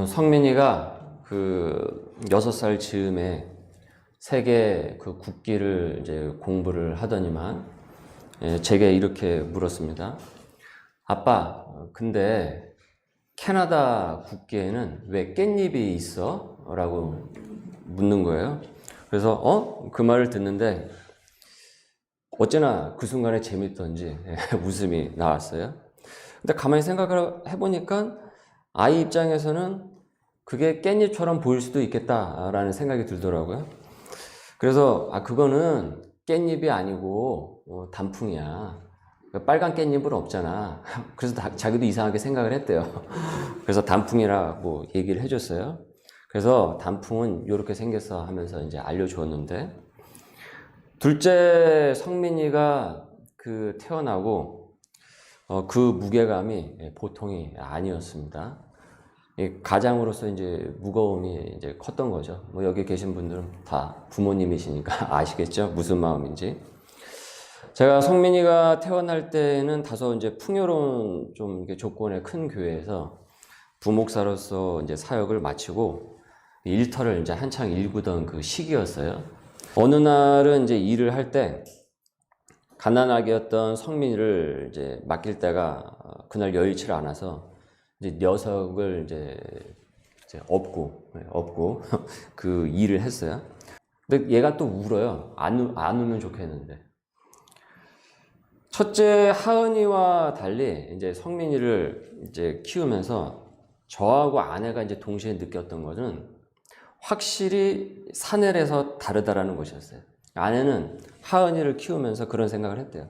성민이가 그 6살 즈음에 세계 그 국기를 이제 공부를 하더니만 제게 이렇게 물었습니다. 아빠, 근데 캐나다 국기에는 왜 깻잎이 있어? 라고 묻는 거예요. 그래서 그 말을 듣는데 어째나 그 순간에 재밌던지 웃음이 나왔어요. 근데 가만히 생각을 해보니까 아이 입장에서는 그게 깻잎처럼 보일 수도 있겠다라는 생각이 들더라고요. 그래서 그거는 깻잎이 아니고 단풍이야. 빨간 깻잎은 없잖아. 그래서 자기도 이상하게 생각을 했대요. 그래서 단풍이라고 얘기를 해줬어요. 그래서 단풍은 이렇게 생겼어 하면서 이제 알려주었는데, 둘째 성민이가 그 태어나고 그 무게감이 보통이 아니었습니다. 가장으로서 이제 무거움이 이제 컸던 거죠. 뭐 여기 계신 분들은 다 부모님이시니까 아시겠죠? 무슨 마음인지. 제가 성민이가 태어날 때는 다소 이제 풍요로운 좀 조건의 큰 교회에서 부목사로서 이제 사역을 마치고 일터를 이제 한창 일구던 그 시기였어요. 어느 날은 이제 일을 할 때 가난하게였던 성민이를 이제 맡길 때가 그날 여의치 않아서 이제 녀석을 이제 업고 그 일을 했어요. 근데 얘가 또 울어요. 안 울면 좋겠는데. 첫째 하은이와 달리 이제 성민이를 이제 키우면서 저하고 아내가 이제 동시에 느꼈던 것은 확실히 사내에서 다르다라는 것이었어요. 아내는 하은이를 키우면서 그런 생각을 했대요.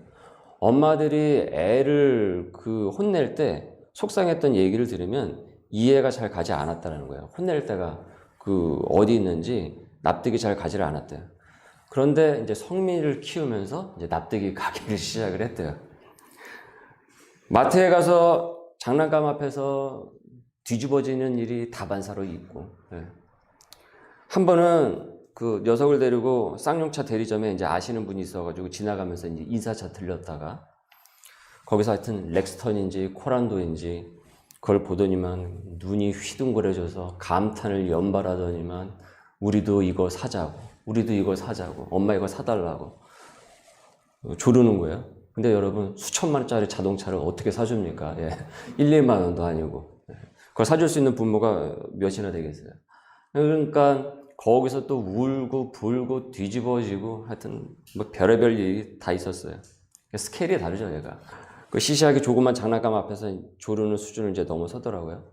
엄마들이 애를 혼낼 때 속상했던 얘기를 들으면 이해가 잘 가지 않았다는 거예요. 혼낼 때가 어디 있는지 납득이 잘 가지를 않았대요. 그런데 이제 성민이를 키우면서 이제 납득이 가기를 시작을 했대요. 마트에 가서 장난감 앞에서 뒤집어지는 일이 다반사로 있고, 한 번은 그 녀석을 데리고 쌍용차 대리점에 이제 아시는 분이 있어가지고 지나가면서 이제 인사차 들렸다가 거기서 하여튼 렉스턴인지 코란도인지 그걸 보더니만 눈이 휘둥그레져서 감탄을 연발하더니만 우리도 이거 사자고, 엄마 이거 사달라고 조르는 거예요. 근데 여러분, 수천만 원짜리 자동차를 어떻게 사줍니까? 1, 2만 원도 아니고. 그걸 사줄 수 있는 부모가 몇이나 되겠어요. 그러니까 거기서 또 울고 불고 뒤집어지고 하여튼 뭐 별의별 일이 다 있었어요. 스케일이 다르죠, 얘가. 그 시시하게 조그만 장난감 앞에서 조르는 수준을 이제 넘어서더라고요.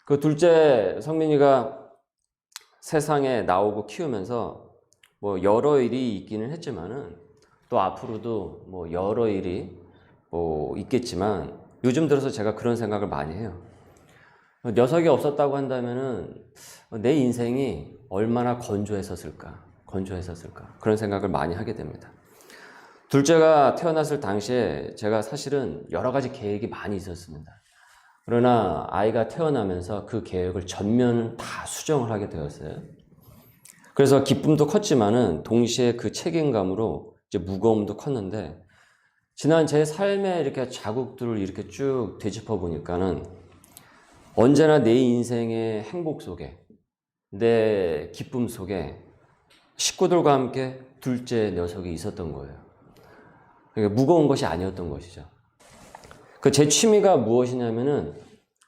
그 둘째 성민이가 세상에 나오고 키우면서 뭐 여러 일이 있기는 했지만은 또 앞으로도 뭐 여러 일이 뭐 있겠지만 요즘 들어서 제가 그런 생각을 많이 해요. 녀석이 없었다고 한다면은 내 인생이 얼마나 건조했었을까 그런 생각을 많이 하게 됩니다. 둘째가 태어났을 당시에 제가 사실은 여러 가지 계획이 많이 있었습니다. 그러나 아이가 태어나면서 그 계획을 전면 다 수정을 하게 되었어요. 그래서 기쁨도 컸지만은 동시에 그 책임감으로 이제 무거움도 컸는데, 지난 제 삶의 이렇게 자국들을 이렇게 쭉 되짚어 보니까는 언제나 내 인생의 행복 속에, 내 기쁨 속에 식구들과 함께 둘째 녀석이 있었던 거예요. 그러니까 무거운 것이 아니었던 것이죠. 제 취미가 무엇이냐면은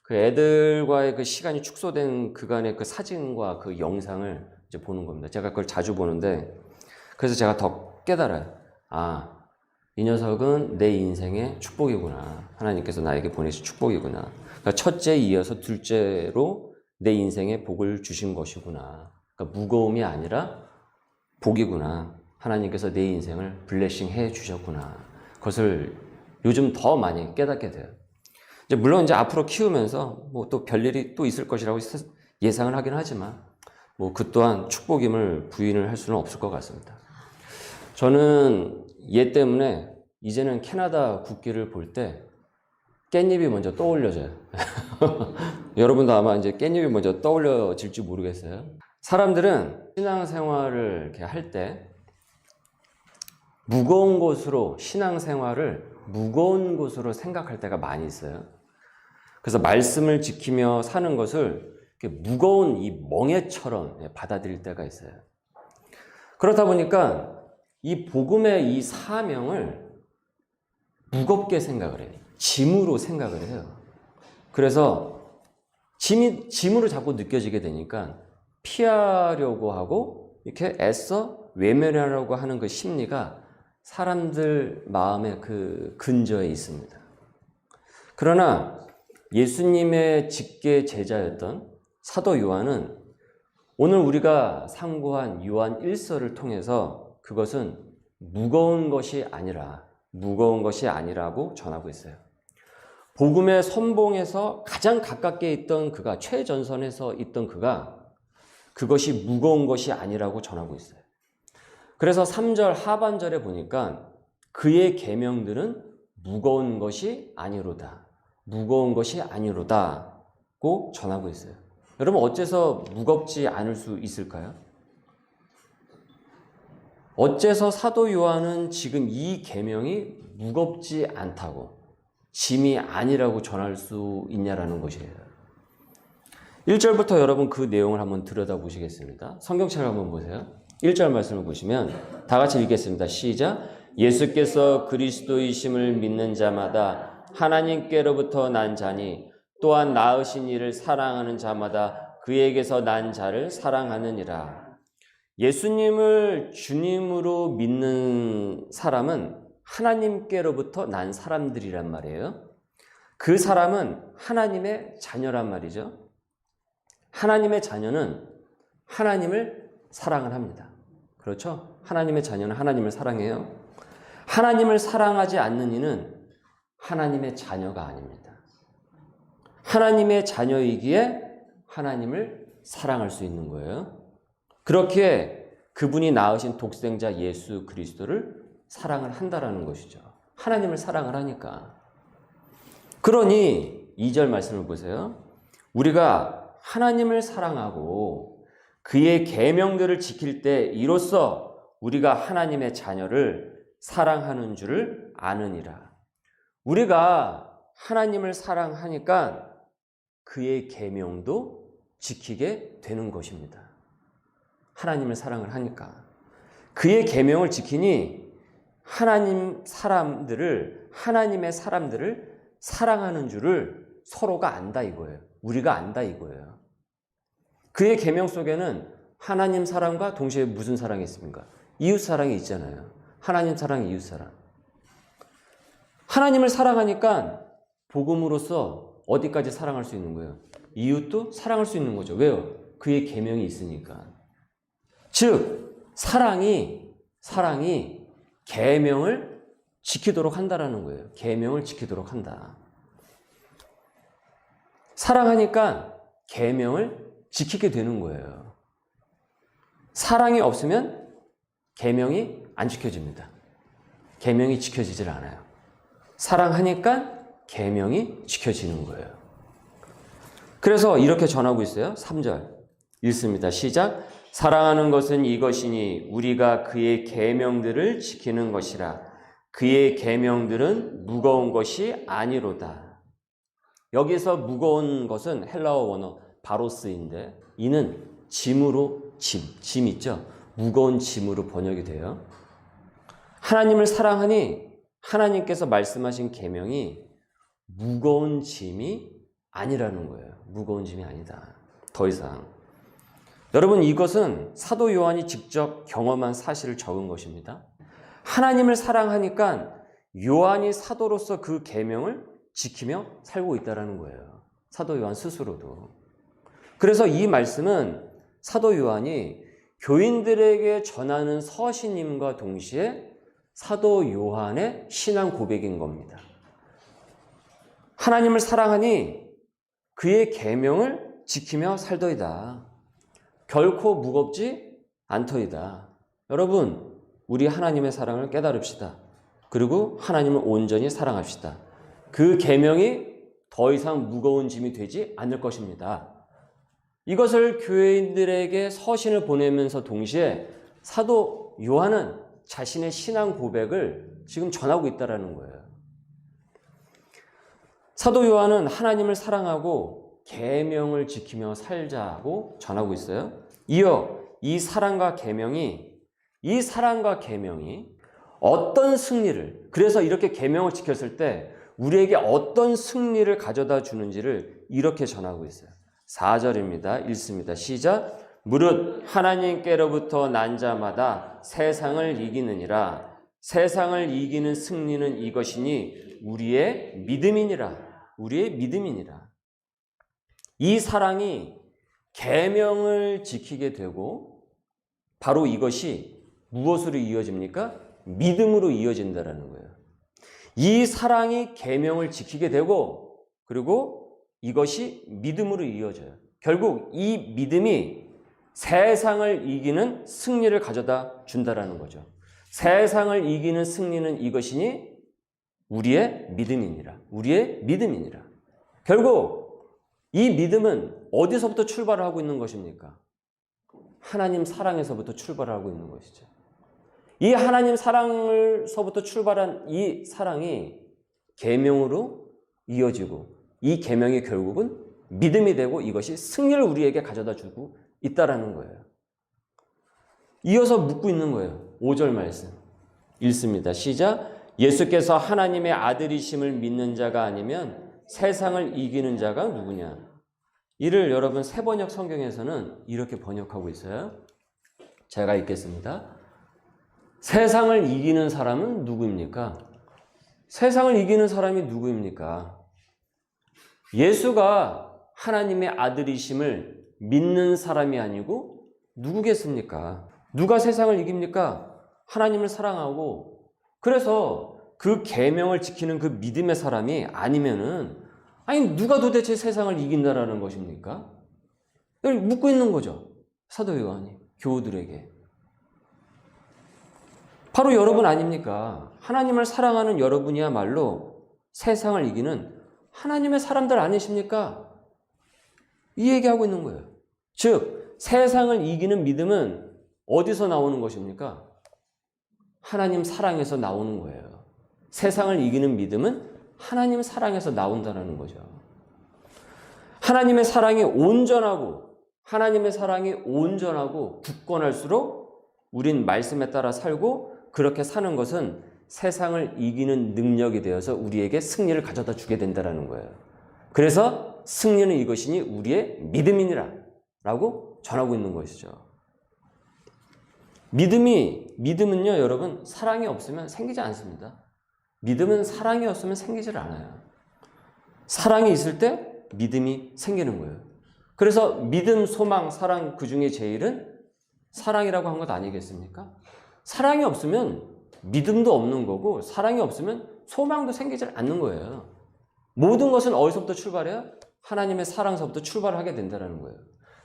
그 애들과의 그 시간이 축소된 그간의 그 사진과 그 영상을 이제 보는 겁니다. 제가 그걸 자주 보는데, 그래서 제가 더 깨달아요. 이 녀석은 내 인생의 축복이구나. 하나님께서 나에게 보내신 축복이구나. 그러니까 첫째에 이어서 둘째로 내 인생에 복을 주신 것이구나. 그러니까 무거움이 아니라 복이구나. 하나님께서 내 인생을 블레싱 해 주셨구나. 그것을 요즘 더 많이 깨닫게 돼요. 물론 이제 앞으로 키우면서 뭐 또 별일이 또 있을 것이라고 예상을 하긴 하지만 뭐 그 또한 축복임을 부인을 할 수는 없을 것 같습니다. 저는 얘 때문에 이제는 캐나다 국기를 볼 때 깻잎이 먼저 떠올려져요. 여러분도 아마 이제 깻잎이 먼저 떠올려질지 모르겠어요. 사람들은 신앙생활을 이렇게 할 때 무거운 것으로, 신앙생활을 무거운 것으로 생각할 때가 많이 있어요. 그래서 말씀을 지키며 사는 것을 무거운 이 멍에처럼 받아들일 때가 있어요. 그렇다 보니까 이 복음의 이 사명을 무겁게 생각을 해요. 짐으로 생각을 해요. 그래서 짐으로 자꾸 느껴지게 되니까 피하려고 하고 이렇게 애써 외면하려고 하는 그 심리가 사람들 마음의 그 근저에 있습니다. 그러나 예수님의 직계 제자였던 사도 요한은 오늘 우리가 상고한 요한 1서를 통해서 그것은 무거운 것이 아니라고 전하고 있어요. 복음의 선봉에서 가장 가깝게 있던 그가, 최전선에서 있던 그가 그것이 무거운 것이 아니라고 전하고 있어요. 그래서 3절 하반절에 보니까 그의 계명들은 무거운 것이 아니로다. 무거운 것이 아니로다고 전하고 있어요. 여러분, 어째서 무겁지 않을 수 있을까요? 어째서 사도 요한은 지금 이 계명이 무겁지 않다고, 짐이 아니라고 전할 수 있냐라는 것이에요. 1절부터 여러분 그 내용을 한번 들여다보시겠습니다. 성경책을 한번 보세요. 1절 말씀을 보시면 다 같이 읽겠습니다. 시작. 예수께서 그리스도이심을 믿는 자마다 하나님께로부터 난 자니 또한 낳으신 이를 사랑하는 자마다 그에게서 난 자를 사랑하느니라. 예수님을 주님으로 믿는 사람은 하나님께로부터 난 사람들이란 말이에요. 그 사람은 하나님의 자녀란 말이죠. 하나님의 자녀는 하나님을 사랑을 합니다. 그렇죠? 하나님의 자녀는 하나님을 사랑해요. 하나님을 사랑하지 않는 이는 하나님의 자녀가 아닙니다. 하나님의 자녀이기에 하나님을 사랑할 수 있는 거예요. 그렇기에 그분이 낳으신 독생자 예수 그리스도를 사랑을 한다라는 것이죠. 하나님을 사랑을 하니까. 그러니 2절 말씀을 보세요. 우리가 하나님을 사랑하고 그의 계명들을 지킬 때 이로써 우리가 하나님의 자녀를 사랑하는 줄을 아느니라. 우리가 하나님을 사랑하니까 그의 계명도 지키게 되는 것입니다. 하나님을 사랑을 하니까. 그의 계명을 지키니 하나님의 사람들을 사랑하는 줄을 서로가 안다 이거예요. 우리가 안다 이거예요. 그의 계명 속에는 하나님 사랑과 동시에 무슨 사랑이 있습니까? 이웃 사랑이 있잖아요. 하나님 사랑, 이웃 사랑. 하나님을 사랑하니까 복음으로서 어디까지 사랑할 수 있는 거예요? 이웃도 사랑할 수 있는 거죠. 왜요? 그의 계명이 있으니까. 즉 사랑이 계명을 지키도록 한다라는 거예요. 계명을 지키도록 한다. 사랑하니까 계명을 지키게 되는 거예요. 사랑이 없으면 계명이 안 지켜집니다. 계명이 지켜지질 않아요. 사랑하니까 계명이 지켜지는 거예요. 그래서 이렇게 전하고 있어요. 3절 읽습니다. 시작. 사랑하는 것은 이것이니 우리가 그의 계명들을 지키는 것이라. 그의 계명들은 무거운 것이 아니로다. 여기서 무거운 것은 헬라어 원어 바로스인데 이는 짐 있죠? 무거운 짐으로 번역이 돼요. 하나님을 사랑하니 하나님께서 말씀하신 계명이 무거운 짐이 아니라는 거예요. 무거운 짐이 아니다. 더 이상. 여러분, 이것은 사도 요한이 직접 경험한 사실을 적은 것입니다. 하나님을 사랑하니까 요한이 사도로서 그 계명을 지키며 살고 있다는 거예요. 사도 요한 스스로도. 그래서 이 말씀은 사도 요한이 교인들에게 전하는 서신임과 동시에 사도 요한의 신앙 고백인 겁니다. 하나님을 사랑하니 그의 계명을 지키며 살더이다. 결코 무겁지 않더이다. 여러분, 우리 하나님의 사랑을 깨달읍시다. 그리고 하나님을 온전히 사랑합시다. 그 계명이 더 이상 무거운 짐이 되지 않을 것입니다. 이것을 교회인들에게 서신을 보내면서 동시에 사도 요한은 자신의 신앙 고백을 지금 전하고 있다는 거예요. 사도 요한은 하나님을 사랑하고 계명을 지키며 살자고 전하고 있어요. 이어 이 사랑과 계명이 어떤 승리를, 그래서 이렇게 계명을 지켰을 때 우리에게 어떤 승리를 가져다 주는지를 이렇게 전하고 있어요. 4절입니다. 읽습니다. 시작. 무릇 하나님께로부터 난 자마다 세상을 이기느니라. 세상을 이기는 승리는 이것이니 우리의 믿음이니라. 우리의 믿음이니라. 이 사랑이 계명을 지키게 되고 바로 이것이 무엇으로 이어집니까? 믿음으로 이어진다라는 거예요. 이 사랑이 계명을 지키게 되고 그리고 이것이 믿음으로 이어져요. 결국 이 믿음이 세상을 이기는 승리를 가져다 준다라는 거죠. 세상을 이기는 승리는 이것이니 우리의 믿음이니라. 우리의 믿음이니라. 결국 이 믿음은 어디서부터 출발을 하고 있는 것입니까? 하나님 사랑에서부터 출발하고 있는 것이죠. 이 하나님 사랑에서부터 출발한 이 사랑이 계명으로 이어지고 이 계명이 결국은 믿음이 되고 이것이 승리를 우리에게 가져다 주고 있다라는 거예요. 이어서 묻고 있는 거예요. 5절 말씀 읽습니다. 시작. 예수께서 하나님의 아들이심을 믿는 자가 아니면 세상을 이기는 자가 누구냐? 이를 여러분 새번역 성경에서는 이렇게 번역하고 있어요. 제가 읽겠습니다. 세상을 이기는 사람은 누구입니까? 세상을 이기는 사람이 누구입니까? 예수가 하나님의 아들이심을 믿는 사람이 아니고 누구겠습니까? 누가 세상을 이깁니까? 하나님을 사랑하고 그래서 그 계명을 지키는 그 믿음의 사람이 아니면은 아니 누가 도대체 세상을 이긴다라는 것입니까? 이걸 묻고 있는 거죠. 사도 요한이 교우들에게. 바로 여러분 아닙니까? 하나님을 사랑하는 여러분이야말로 세상을 이기는 하나님의 사람들 아니십니까? 이 얘기하고 있는 거예요. 즉 세상을 이기는 믿음은 어디서 나오는 것입니까? 하나님 사랑에서 나오는 거예요. 세상을 이기는 믿음은 하나님 사랑에서 나온다는 거죠. 하나님의 사랑이 온전하고 굳건할수록 우린 말씀에 따라 살고 그렇게 사는 것은 세상을 이기는 능력이 되어서 우리에게 승리를 가져다 주게 된다는 거예요. 그래서 승리는 이것이니 우리의 믿음이니라 라고 전하고 있는 것이죠. 믿음은요, 여러분, 사랑이 없으면 생기지 않습니다. 믿음은 사랑이 없으면 생기질 않아요. 사랑이 있을 때 믿음이 생기는 거예요. 그래서 믿음, 소망, 사랑 그 중에 제일은 사랑이라고 한 것 아니겠습니까? 사랑이 없으면 믿음도 없는 거고 사랑이 없으면 소망도 생기질 않는 거예요. 모든 것은 어디서부터 출발해요? 하나님의 사랑서부터 출발하게 된다는 거예요.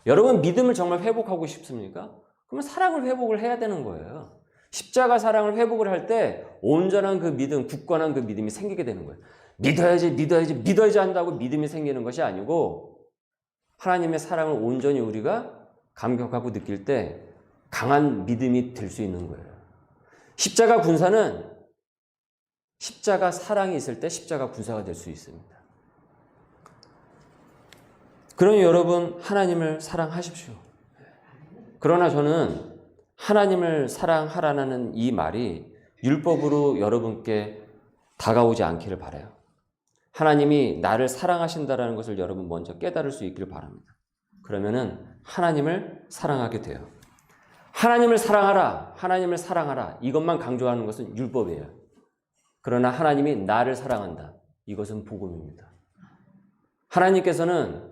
여러분 믿음을 정말 회복하고 싶습니까? 그러면 사랑을 회복을 해야 되는 거예요. 십자가 사랑을 회복을 할 때 온전한 그 믿음, 굳건한 그 믿음이 생기게 되는 거예요. 믿어야지 한다고 믿음이 생기는 것이 아니고 하나님의 사랑을 온전히 우리가 감격하고 느낄 때 강한 믿음이 될 수 있는 거예요. 십자가 군사는 십자가 사랑이 있을 때 십자가 군사가 될 수 있습니다. 그러니 여러분 하나님을 사랑하십시오. 그러나 저는 하나님을 사랑하라는 이 말이 율법으로 여러분께 다가오지 않기를 바라요. 하나님이 나를 사랑하신다는 것을 여러분 먼저 깨달을 수 있기를 바랍니다. 그러면은 하나님을 사랑하게 돼요. 하나님을 사랑하라 이것만 강조하는 것은 율법이에요. 그러나 하나님이 나를 사랑한다. 이것은 복음입니다. 하나님께서는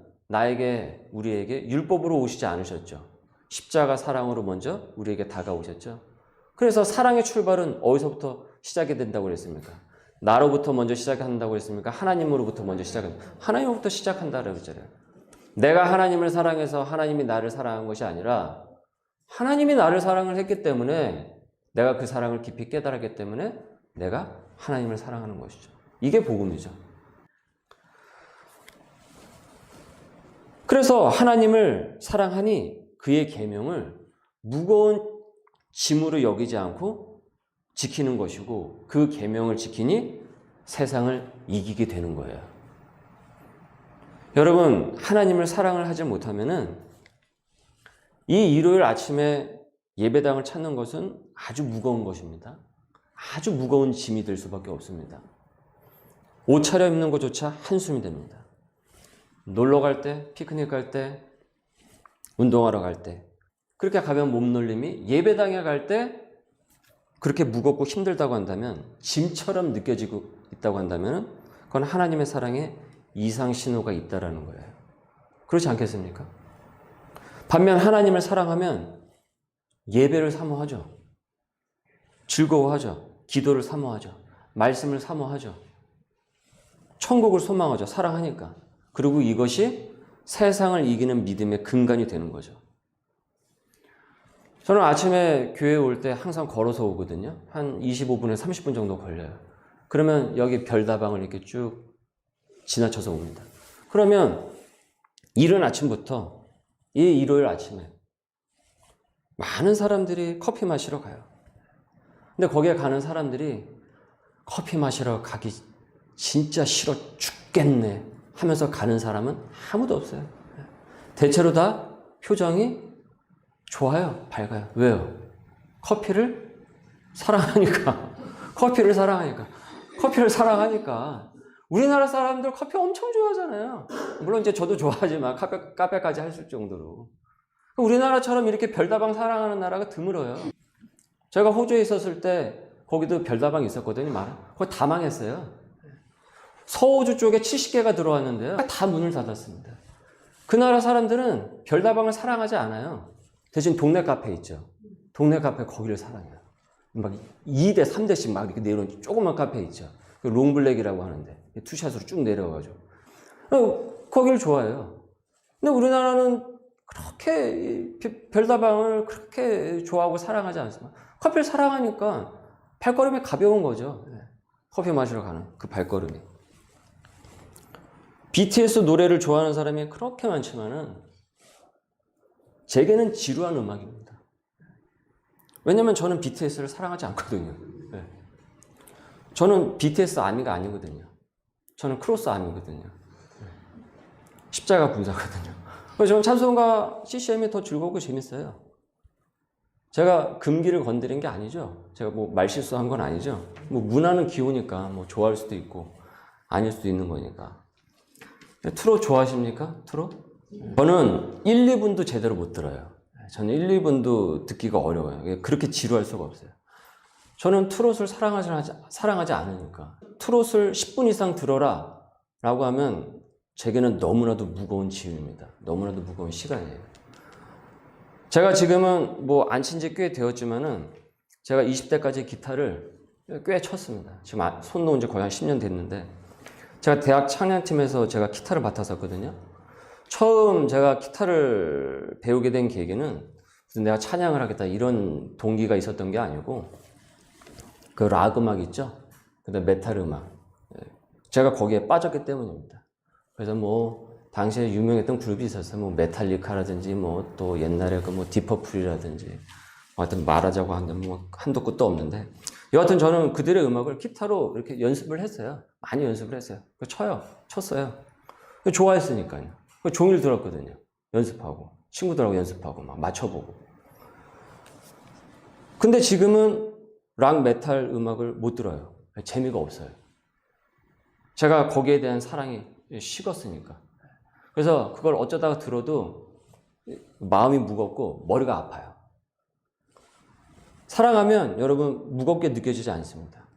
우리에게 율법으로 오시지 않으셨죠. 십자가 사랑으로 먼저 우리에게 다가오셨죠. 그래서 사랑의 출발은 어디서부터 시작이 된다고 그랬습니까? 나로부터 먼저 시작한다고 그랬습니까? 하나님으로부터 먼저 하나님으로부터 시작한다고 했잖아요. 내가 하나님을 사랑해서 하나님이 나를 사랑한 것이 아니라 하나님이 나를 사랑을 했기 때문에 내가 그 사랑을 깊이 깨달았기 때문에 내가 하나님을 사랑하는 것이죠. 이게 복음이죠. 그래서 하나님을 사랑하니 그의 계명을 무거운 짐으로 여기지 않고 지키는 것이고 그 계명을 지키니 세상을 이기게 되는 거예요. 여러분, 하나님을 사랑을 하지 못하면은 이 일요일 아침에 예배당을 찾는 것은 아주 무거운 것입니다. 아주 무거운 짐이 될 수밖에 없습니다. 옷 차려입는 것조차 한숨이 됩니다. 놀러 갈 때, 피크닉 갈 때, 운동하러 갈 때, 그렇게 가벼운 몸놀림이 예배당에 갈 때 그렇게 무겁고 힘들다고 한다면, 짐처럼 느껴지고 있다고 한다면 그건 하나님의 사랑에 이상 신호가 있다라는 거예요. 그렇지 않겠습니까? 반면 하나님을 사랑하면 예배를 사모하죠. 즐거워하죠. 기도를 사모하죠. 말씀을 사모하죠. 천국을 소망하죠. 사랑하니까. 그리고 이것이 세상을 이기는 믿음의 근간이 되는 거죠. 저는 아침에 교회에 올 때 항상 걸어서 오거든요. 한 25분에서 30분 정도 걸려요. 그러면 여기 별다방을 이렇게 쭉 지나쳐서 옵니다. 그러면 이른 아침부터 이 일요일 아침에 많은 사람들이 커피 마시러 가요. 근데 거기에 가는 사람들이 커피 마시러 가기 진짜 싫어 죽겠네 하면서 가는 사람은 아무도 없어요. 대체로 다 표정이 좋아요, 밝아요. 왜요? 커피를 사랑하니까. 커피를 사랑하니까. 커피를 사랑하니까. 우리나라 사람들 커피 엄청 좋아하잖아요. 물론 이제 저도 좋아하지만 카페까지 할 정도로. 우리나라처럼 이렇게 별다방 사랑하는 나라가 드물어요. 제가 호주에 있었을 때 거기도 별다방이 있었거든요. 거기 다 망했어요. 서호주 쪽에 70개가 들어왔는데요. 다 문을 닫았습니다. 그 나라 사람들은 별다방을 사랑하지 않아요. 대신 동네 카페 있죠. 동네 카페 거기를 사랑해요. 막 2대, 3대씩 막 이렇게 내려오는 조그만 카페 있죠. 롱블랙이라고 하는데 투샷으로 쭉 내려가지고 거기를 좋아해요. 근데 우리나라는 그렇게 별다방을 그렇게 좋아하고 사랑하지 않습니다. 커피를 사랑하니까 발걸음이 가벼운 거죠. 커피 마시러 가는 그 발걸음이. BTS 노래를 좋아하는 사람이 그렇게 많지만은 제게는 지루한 음악입니다. 왜냐면 저는 BTS를 사랑하지 않거든요. 저는 BTS 아미가 아니거든요. 저는 크로스 아미거든요. 십자가 군사거든요. 그래서 저는 찬송가 CCM이 더 즐겁고 재밌어요. 제가 금기를 건드린 게 아니죠. 제가 뭐 말실수한 건 아니죠. 뭐 문화는 기호니까 뭐 좋아할 수도 있고 아닐 수도 있는 거니까. 트롯 좋아하십니까? 트롯? 저는 1, 2분도 제대로 못 들어요. 저는 1, 2분도 듣기가 어려워요. 그렇게 지루할 수가 없어요. 저는 트롯을 사랑하지 않으니까. 트롯을 10분 이상 들어라 라고 하면 제게는 너무나도 무거운 짐입니다. 너무나도 무거운 시간이에요. 제가 지금은 뭐 안 친 지 꽤 되었지만은 제가 20대까지 기타를 꽤 쳤습니다. 지금 손 놓은 지 거의 한 10년 됐는데 제가 대학 창년팀에서 제가 기타를 맡았었거든요. 처음 제가 기타를 배우게 된 계기는 내가 찬양을 하겠다 이런 동기가 있었던 게 아니고 그 락 음악 있죠? 그다음 메탈 음악. 제가 거기에 빠졌기 때문입니다. 그래서 뭐 당시에 유명했던 그룹이 있었어요. 뭐 메탈리카라든지 뭐 또 옛날에 그 뭐 디퍼플이라든지 하여튼 말하자고 하는데 뭐 한도 끝도 없는데 여하튼 저는 그들의 음악을 기타로 이렇게 연습을 했어요. 많이 연습을 했어요. 쳤어요. 좋아했으니까요. 종일 들었거든요. 연습하고 친구들하고 연습하고 막 맞춰보고. 근데 지금은 락 메탈 음악을 못 들어요. 재미가 없어요. 제가 거기에 대한 사랑이 식었으니까. 그래서 그걸 어쩌다가 들어도 마음이 무겁고 머리가 아파요. 사랑하면 여러분 무겁게 느껴지지 않습니다.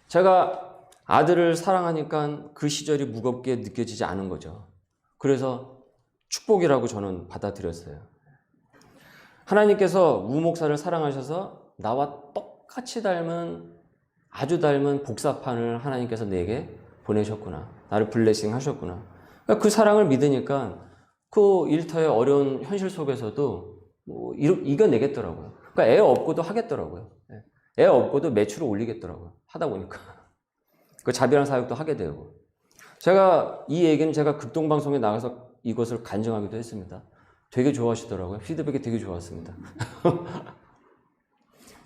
제가 아들을 사랑하니까 그 시절이 무겁게 느껴지지 않은 거죠. 그래서 축복이라고 저는 받아들였어요. 하나님께서 우 목사를 사랑하셔서 나와 똑같이 아주 닮은 복사판을 하나님께서 내게 보내셨구나. 나를 블레싱 하셨구나. 그 사랑을 믿으니까 그 일터의 어려운 현실 속에서도 뭐 이겨내겠더라고요. 그러니까 애 없고도 하겠더라고요. 애 없고도 매출을 올리겠더라고요. 하다 보니까. 그 자비랑 사역도 하게 되고. 이 얘기는 제가 극동방송에 나가서 이것을 간증하기도 했습니다. 되게 좋아하시더라고요. 피드백이 되게 좋았습니다.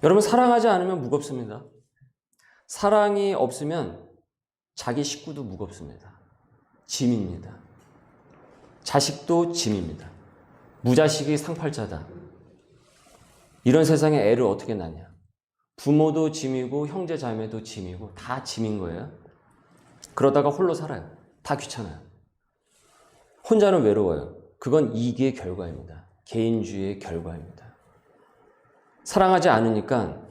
여러분, 사랑하지 않으면 무겁습니다. 사랑이 없으면 자기 식구도 무겁습니다. 짐입니다. 자식도 짐입니다. 무자식이 상팔자다. 이런 세상에 애를 어떻게 낳냐. 부모도 짐이고 형제 자매도 짐이고 다 짐인 거예요. 그러다가 홀로 살아요. 다 귀찮아요. 혼자는 외로워요. 그건 이기의 결과입니다. 개인주의의 결과입니다. 사랑하지 않으니까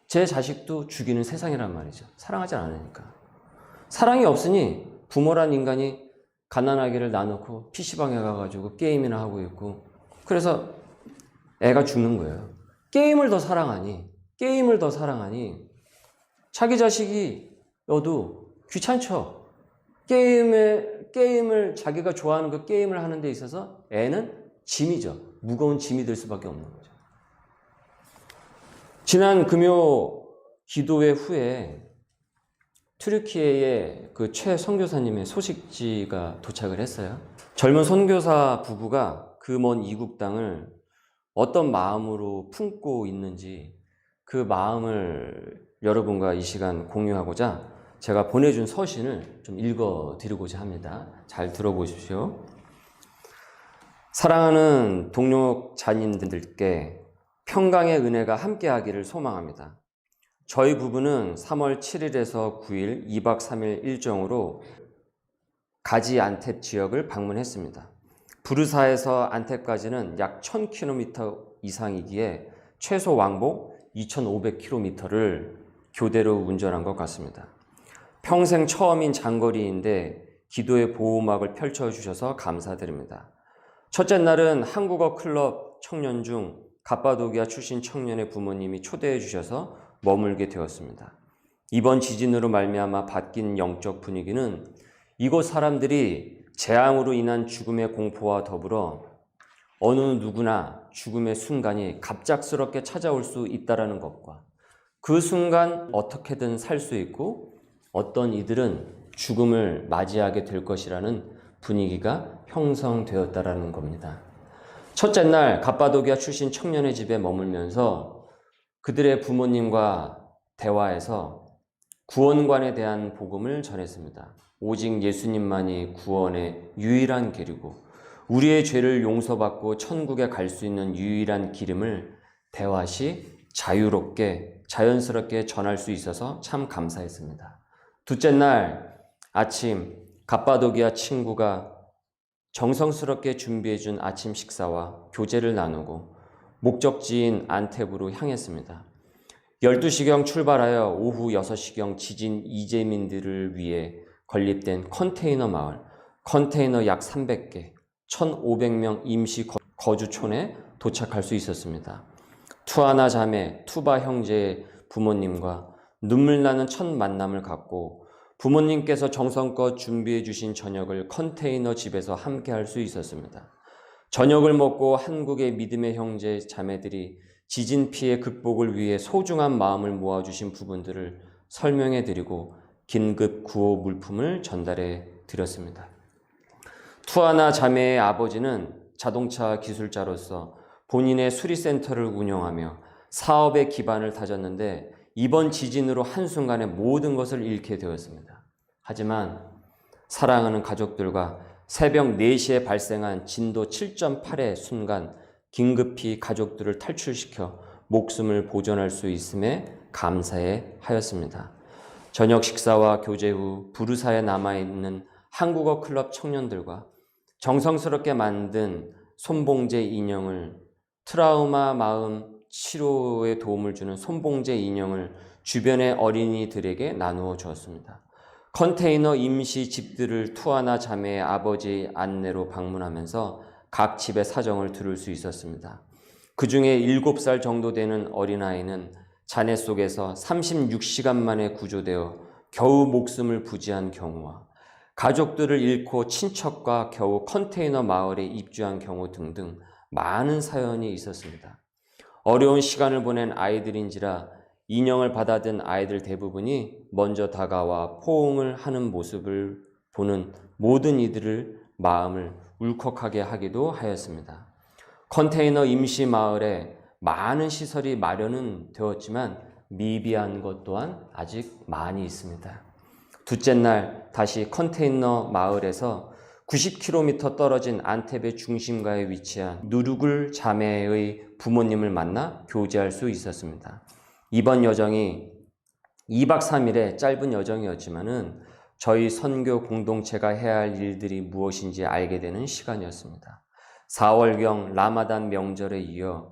제 자식도 죽이는 세상이란 말이죠. 사랑하지 않으니까. 사랑이 없으니 부모란 인간이 갓난아기를 놔놓고 PC방에 가가지고 게임이나 하고 있고 그래서 애가 죽는 거예요. 게임을 더 사랑하니 자기 자식이어도 귀찮죠. 게임을 자기가 좋아하는 그 게임을 하는 데 있어서 애는 짐이죠. 무거운 짐이 될 수밖에 없는 거죠. 지난 금요 기도회 후에 튀르키예의 그 최 선교사님의 소식지가 도착을 했어요. 젊은 선교사 부부가 그 먼 이국 땅을 어떤 마음으로 품고 있는지 그 마음을 여러분과 이 시간 공유하고자 제가 보내준 서신을 좀 읽어드리고자 합니다. 잘 들어보십시오. 사랑하는 동역자님들께 평강의 은혜가 함께하기를 소망합니다. 저희 부부는 3월 7일에서 9일 2박 3일 일정으로 가지안텝 지역을 방문했습니다. 부르사에서 안텝까지는 약 1000km 이상이기에 최소 왕복 2500km를 교대로 운전한 것 같습니다. 평생 처음인 장거리인데 기도의 보호막을 펼쳐주셔서 감사드립니다. 첫째 날은 한국어 클럽 청년 중 갑바도기아 출신 청년의 부모님이 초대해 주셔서 머물게 되었습니다. 이번 지진으로 말미암아 바뀐 영적 분위기는 이곳 사람들이 재앙으로 인한 죽음의 공포와 더불어 어느 누구나 죽음의 순간이 갑작스럽게 찾아올 수 있다는 것과 그 순간 어떻게든 살 수 있고 어떤 이들은 죽음을 맞이하게 될 것이라는 분위기가 형성되었다는 겁니다. 첫째 날 갑바도기아 출신 청년의 집에 머물면서 그들의 부모님과 대화해서 구원관에 대한 복음을 전했습니다. 오직 예수님만이 구원의 유일한 길이고 우리의 죄를 용서받고 천국에 갈 수 있는 유일한 기름을 대화 시 자유롭게 자연스럽게 전할 수 있어서 참 감사했습니다. 둘째 날 아침 갑바도기아 친구가 정성스럽게 준비해준 아침 식사와 교제를 나누고 목적지인 안텝으로 향했습니다. 12시경 출발하여 오후 6시경 지진 이재민들을 위해 건립된 컨테이너 마을, 컨테이너 약 300개, 1,500명 임시 거주촌에 도착할 수 있었습니다. 투아나 자매, 투바 형제의 부모님과 눈물나는 첫 만남을 갖고 부모님께서 정성껏 준비해 주신 저녁을 컨테이너 집에서 함께 할 수 있었습니다. 저녁을 먹고 한국의 믿음의 형제 자매들이 지진 피해 극복을 위해 소중한 마음을 모아주신 부분들을 설명해 드리고 긴급 구호 물품을 전달해 드렸습니다. 투아나 자매의 아버지는 자동차 기술자로서 본인의 수리센터를 운영하며 사업의 기반을 다졌는데 이번 지진으로 한순간에 모든 것을 잃게 되었습니다. 하지만 사랑하는 가족들과 새벽 4시에 발생한 진도 7.8의 순간 긴급히 가족들을 탈출시켜 목숨을 보존할 수 있음에 감사해 하였습니다. 저녁 식사와 교제 후 부르사에 남아있는 한국어 클럽 청년들과 정성스럽게 만든 손봉제 인형을 트라우마 마음 치료에 도움을 주는 손봉제 인형을 주변의 어린이들에게 나누어 주었습니다. 컨테이너 임시 집들을 투아나 자매의 아버지의 안내로 방문하면서 각 집의 사정을 들을 수 있었습니다. 그 중에 7살 정도 되는 어린아이는 잔해 속에서 36시간 만에 구조되어 겨우 목숨을 부지한 경우와 가족들을 잃고 친척과 겨우 컨테이너 마을에 입주한 경우 등등 많은 사연이 있었습니다. 어려운 시간을 보낸 아이들인지라 인형을 받아든 아이들 대부분이 먼저 다가와 포옹을 하는 모습을 보는 모든 이들을 마음을 울컥하게 하기도 하였습니다. 컨테이너 임시 마을에 많은 시설이 마련은 되었지만 미비한 것 또한 아직 많이 있습니다. 둘째 날 다시 컨테이너 마을에서 90km 떨어진 안테베 중심가에 위치한 누르굴 자매의 부모님을 만나 교제할 수 있었습니다. 이번 여정이 2박 3일의 짧은 여정이었지만은 저희 선교 공동체가 해야 할 일들이 무엇인지 알게 되는 시간이었습니다. 4월경 라마단 명절에 이어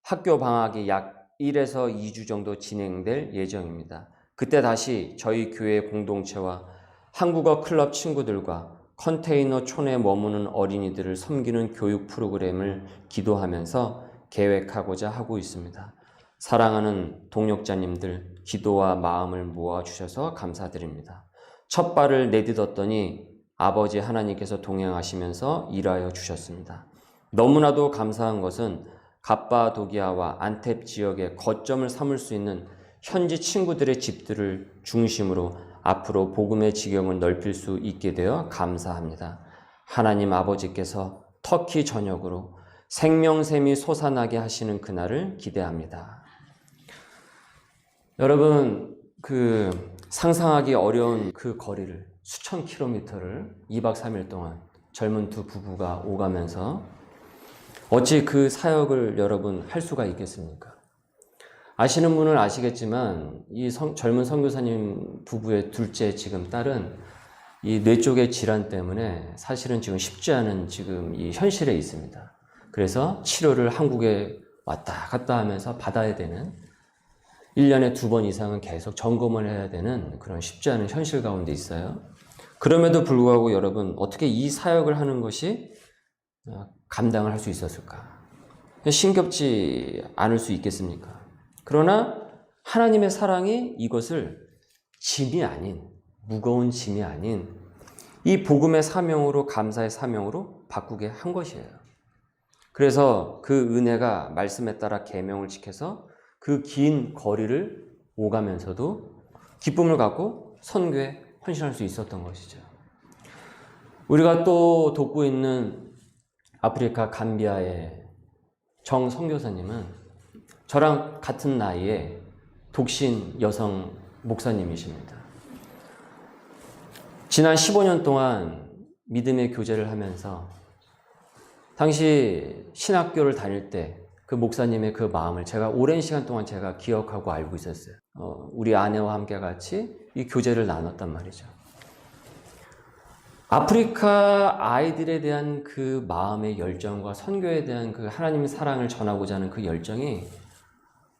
학교 방학이 약 1에서 2주 정도 진행될 예정입니다. 그때 다시 저희 교회 공동체와 한국어 클럽 친구들과 컨테이너 촌에 머무는 어린이들을 섬기는 교육 프로그램을 기도하면서 계획하고자 하고 있습니다. 사랑하는 동역자님들, 기도와 마음을 모아주셔서 감사드립니다. 첫 발을 내딛었더니 아버지 하나님께서 동행하시면서 일하여 주셨습니다. 너무나도 감사한 것은 갑바도기아와 안텝 지역의 거점을 삼을 수 있는 현지 친구들의 집들을 중심으로 앞으로 복음의 지경을 넓힐 수 있게 되어 감사합니다. 하나님 아버지께서 터키 전역으로 생명샘이 솟아나게 하시는 그날을 기대합니다. 여러분, 상상하기 어려운 그 거리를 수천 킬로미터를 2박 3일 동안 젊은 두 부부가 오가면서 어찌 그 사역을 여러분 할 수가 있겠습니까? 아시는 분은 아시겠지만 이 젊은 선교사님 부부의 둘째 지금 딸은 이 뇌 쪽의 질환 때문에 사실은 지금 쉽지 않은 지금 이 현실에 있습니다. 그래서 치료를 한국에 왔다 갔다 하면서 받아야 되는 1년에 2번 이상은 계속 점검을 해야 되는 그런 쉽지 않은 현실 가운데 있어요. 그럼에도 불구하고 여러분 어떻게 이 사역을 하는 것이 감당을 할 수 있었을까? 싱겁지 않을 수 있겠습니까? 그러나 하나님의 사랑이 이것을 짐이 아닌, 무거운 짐이 아닌 이 복음의 사명으로, 감사의 사명으로 바꾸게 한 것이에요. 그래서 그 은혜가 말씀에 따라 계명을 지켜서 그 긴 거리를 오가면서도 기쁨을 갖고 선교에 헌신할 수 있었던 것이죠. 우리가 또 돕고 있는 아프리카 감비아의 정 선교사님은 저랑 같은 나이에 독신 여성 목사님이십니다. 지난 15년 동안 믿음의 교제를 하면서 당시 신학교를 다닐 때 그 목사님의 그 마음을 제가 오랜 시간 동안 제가 기억하고 알고 있었어요. 우리 아내와 함께 같이 이 교제를 나눴단 말이죠. 아프리카 아이들에 대한 그 마음의 열정과 선교에 대한 그 하나님의 사랑을 전하고자 하는 그 열정이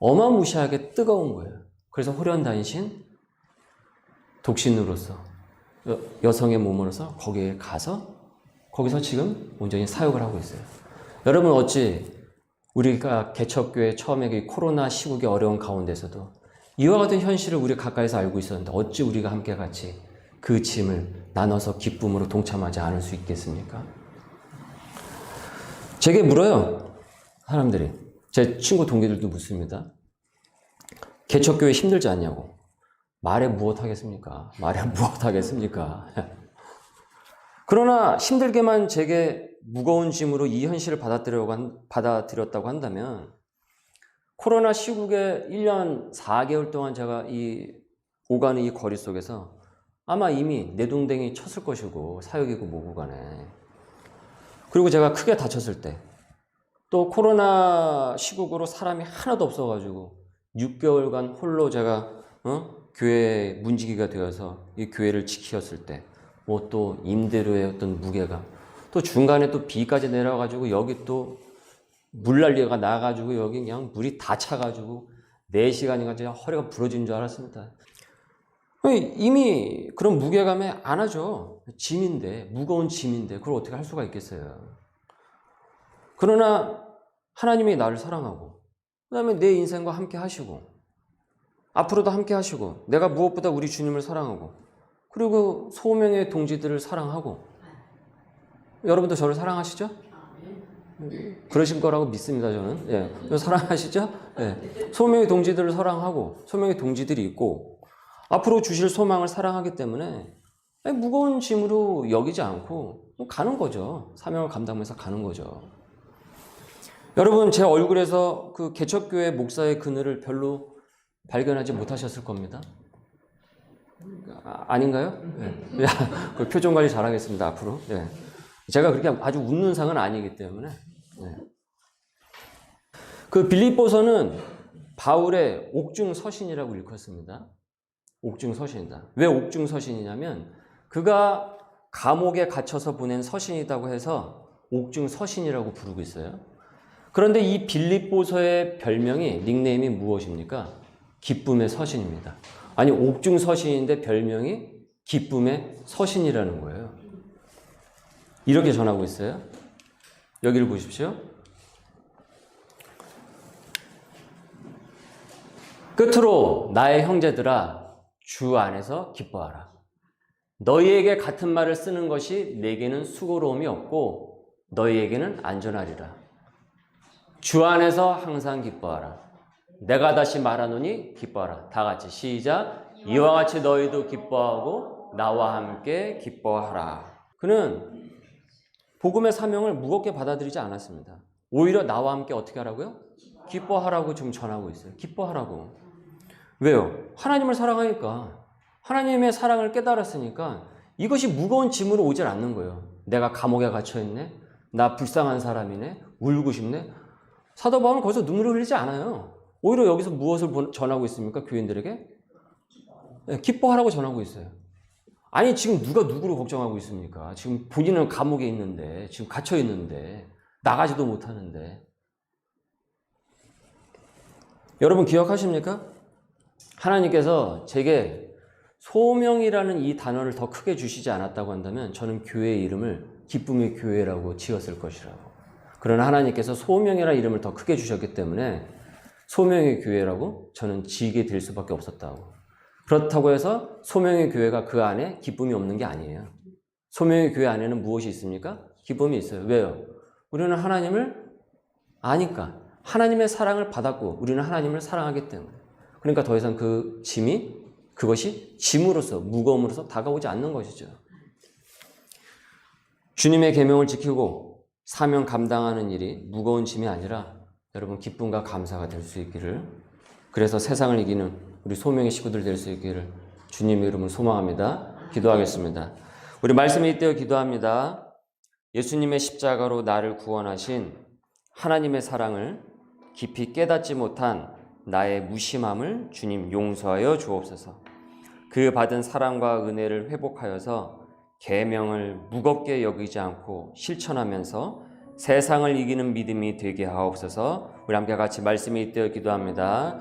어마무시하게 뜨거운 거예요. 그래서 호련단신 독신으로서 여성의 몸으로서 거기에 가서 거기서 지금 온전히 사역을 하고 있어요. 여러분 어찌 우리가 개척교회 처음에 코로나 시국의 어려운 가운데서도 이와 같은 현실을 우리 가까이서 알고 있었는데 어찌 우리가 함께 같이 그 짐을 나눠서 기쁨으로 동참하지 않을 수 있겠습니까? 제게 물어요. 사람들이. 제 친구 동기들도 묻습니다. 개척교회 힘들지 않냐고. 말에 무엇 하겠습니까? 말에 무엇 하겠습니까? 그러나 힘들게만 제게 무거운 짐으로 이 현실을 받아들였다고 한다면 코로나 시국에 1년 4개월 동안 제가 오가는 이 거리 속에서 아마 이미 내동댕이 쳤을 것이고 사역이고 뭐고 간에 그리고 제가 크게 다쳤을 때 또 코로나 시국으로 사람이 하나도 없어가지고 6개월간 홀로 제가 교회에 문지기가 되어서 이 교회를 지키었을 때 뭐 또 임대료의 어떤 무게감 또 중간에 또 비까지 내려가지고 여기 또 물난리가 나가지고 여기 그냥 물이 다 차가지고 4시간인가 제가 허리가 부러진 줄 알았습니다. 이미 그런 무게감에 안 하죠. 짐인데, 무거운 짐인데 그걸 어떻게 할 수가 있겠어요. 그러나 하나님이 나를 사랑하고 그 다음에 내 인생과 함께 하시고 앞으로도 함께 하시고 내가 무엇보다 우리 주님을 사랑하고 그리고 소명의 동지들을 사랑하고 여러분도 저를 사랑하시죠? 그러실 거라고 믿습니다. 저는. 예. 사랑하시죠? 예. 소명의 동지들을 사랑하고 소명의 동지들이 있고 앞으로 주실 소망을 사랑하기 때문에 무거운 짐으로 여기지 않고 가는 거죠. 사명을 감당하면서 가는 거죠. 여러분 제 얼굴에서 그 개척교회 목사의 그늘을 별로 발견하지 못하셨을 겁니다. 아닌가요? 네. 그 표정 관리 잘하겠습니다. 앞으로. 네. 제가 그렇게 아주 웃는 상은 아니기 때문에. 네. 그 빌립보서는 바울의 옥중서신이라고 일컫습니다. 옥중서신이다. 왜 옥중서신이냐면 그가 감옥에 갇혀서 보낸 서신이라고 해서 옥중서신이라고 부르고 있어요. 그런데 이 빌립보서의 별명이, 닉네임이 무엇입니까? 기쁨의 서신입니다. 아니, 옥중서신인데 별명이 기쁨의 서신이라는 거예요. 이렇게 전하고 있어요. 여기를 보십시오. 끝으로 나의 형제들아, 주 안에서 기뻐하라. 너희에게 같은 말을 쓰는 것이 내게는 수고로움이 없고 너희에게는 안전하리라. 주 안에서 항상 기뻐하라. 내가 다시 말하노니 기뻐하라. 다 같이 시작. 이와 같이 너희도 기뻐하고 나와 함께 기뻐하라. 그는 복음의 사명을 무겁게 받아들이지 않았습니다. 오히려 나와 함께 어떻게 하라고요? 기뻐하라고 지금 전하고 있어요. 기뻐하라고. 왜요? 하나님을 사랑하니까. 하나님의 사랑을 깨달았으니까 이것이 무거운 짐으로 오질 않는 거예요. 내가 감옥에 갇혀있네? 나 불쌍한 사람이네? 울고 싶네? 사도 바울은 거기서 눈물을 흘리지 않아요. 오히려 여기서 무엇을 전하고 있습니까? 교인들에게? 네, 기뻐하라고 전하고 있어요. 아니, 지금 누가 누구를 걱정하고 있습니까? 지금 본인은 감옥에 있는데, 지금 갇혀있는데, 나가지도 못하는데. 여러분 기억하십니까? 하나님께서 제게 소명이라는 이 단어를 더 크게 주시지 않았다고 한다면 저는 교회의 이름을 기쁨의 교회라고 지었을 것이라고. 그러나 하나님께서 소명이라는 이름을 더 크게 주셨기 때문에 소명의 교회라고 저는 지게 될 수밖에 없었다고. 그렇다고 해서 소명의 교회가 그 안에 기쁨이 없는 게 아니에요. 소명의 교회 안에는 무엇이 있습니까? 기쁨이 있어요. 왜요? 우리는 하나님을 아니까. 하나님의 사랑을 받았고 우리는 하나님을 사랑하기 때문에. 그러니까 더 이상 그 짐이, 그것이 짐으로서, 무거움으로서 다가오지 않는 것이죠. 주님의 계명을 지키고 사명 감당하는 일이 무거운 짐이 아니라 여러분 기쁨과 감사가 될 수 있기를, 그래서 세상을 이기는 우리 소명의 식구들 될 수 있기를 주님의 이름으로 소망합니다. 기도하겠습니다. 우리 말씀에 잇대어 기도합니다. 예수님의 십자가로 나를 구원하신 하나님의 사랑을 깊이 깨닫지 못한 나의 무심함을 주님 용서하여 주옵소서. 그 받은 사랑과 은혜를 회복하여서 계명을 무겁게 여기지 않고 실천하면서 세상을 이기는 믿음이 되게 하옵소서. 우리 함께 같이 말씀에 잇대어 기도합니다.